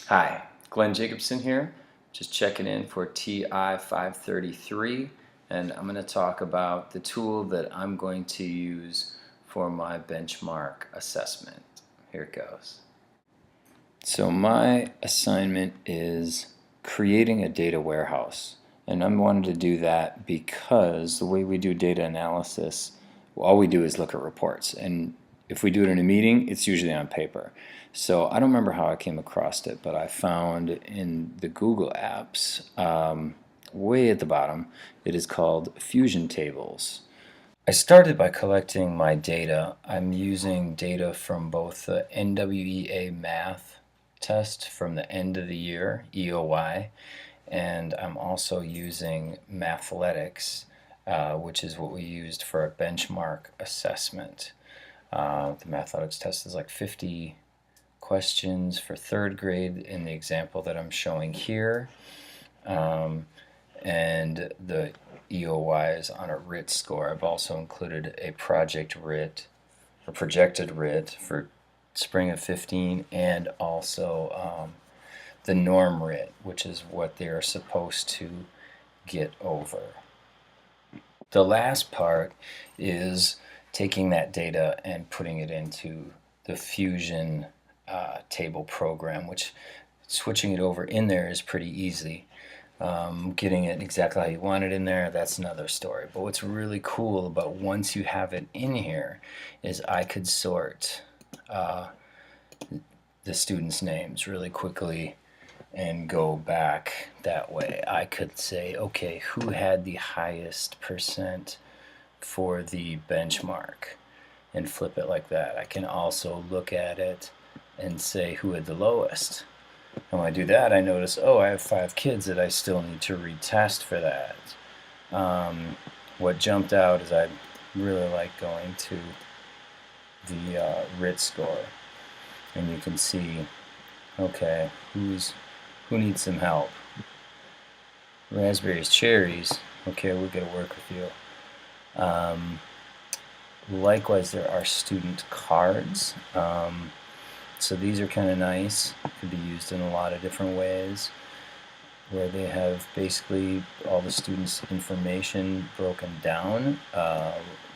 Hi, Glenn Jacobson here, just checking in for TI 533, and I'm going to talk about the tool that I'm going to use for my benchmark assessment. Here it goes. So my assignment is creating a data warehouse, and I'm wanting to do that because the way we do data analysis, all we do is look at reports, and if we do it in a meeting, it's usually on paper. So I don't remember how I came across it, but I found in the Google apps, way at the bottom, it is called Fusion Tables. I started by collecting my data. I'm using data from both the NWEA math test from the end of the year, EOY, and I'm also using Mathletics, which is what we used for a benchmark assessment. The Mathletics test is like 50 questions for third grade in the example that I'm showing here. And the EOY is on a RIT score. I've also included a project RIT, or projected RIT for spring of 15, and also the norm RIT, which is what they are supposed to get over. The last part is taking that data and putting it into the Fusion table program, which switching it over in there is pretty easy. Getting it exactly how you want it in there, that's another story. But what's really cool about once you have it in here is I could sort the students' names really quickly and go back that way. I could say, okay, who had the highest percent for the benchmark, and flip it like that. I can also look at it and say who had the lowest. And when I do that, I notice, oh, I have 5 kids that I still need to retest for that. What jumped out is I really like going to the RIT score, and you can see, okay, who needs some help? Raspberries, cherries. Okay, we're gonna work with you. Likewise, there are student cards. So these are kind of nice. Could be used in a lot of different ways, where they have basically all the students' information broken down.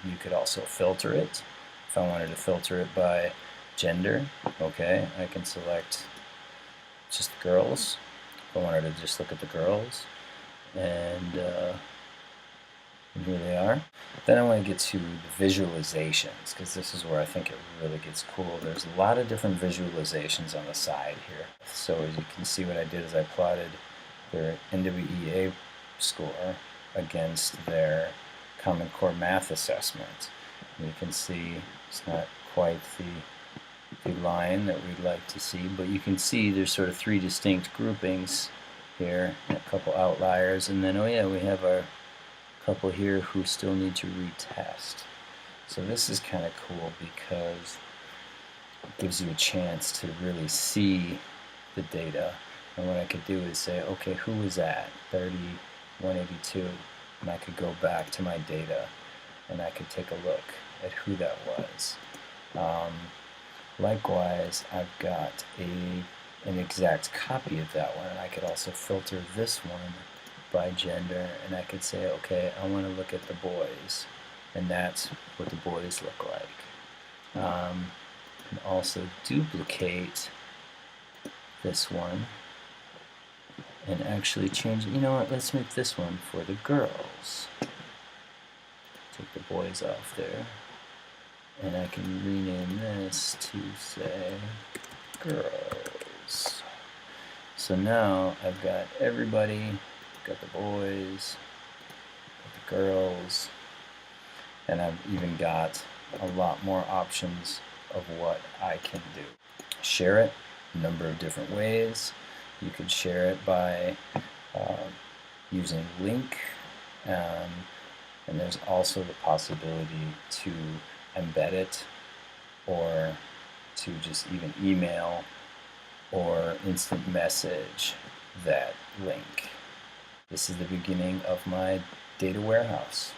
You could also filter it. If I wanted to filter it by gender, okay, I can select just girls. If I wanted to just look at the girls, and here they are. Then I want to get to the visualizations, because this is where I think it really gets cool. There's a lot of different visualizations on the side here. So as you can see, what I did is I plotted their NWEA score against their Common Core Math assessment. And you can see it's not quite the line that we'd like to see, but you can see there's sort of 3 distinct groupings here, and a couple outliers, and then, oh yeah, we have our couple here who still need to retest. So this is kind of cool because it gives you a chance to really see the data. And what I could do is say, okay, who was that? 30, 182. And I could go back to my data and I could take a look at who that was. Likewise, I've got an exact copy of that one, and I could also filter this one by gender, and I could say, okay, I want to look at the boys, and that's what the boys look like. And also duplicate this one and actually change it. You know what, let's make this one for the girls. Take the boys off there, and I can rename this to say girls. So now I've got everybody, got the boys, got the girls, and I've even got a lot more options of what I can do. Share it a number of different ways. You could share it by using link, and there's also the possibility to embed it, or to just even email or instant message that link. This is the beginning of my data warehouse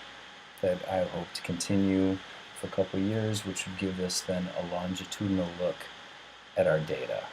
that I hope to continue for a couple of years, which would give us then a longitudinal look at our data.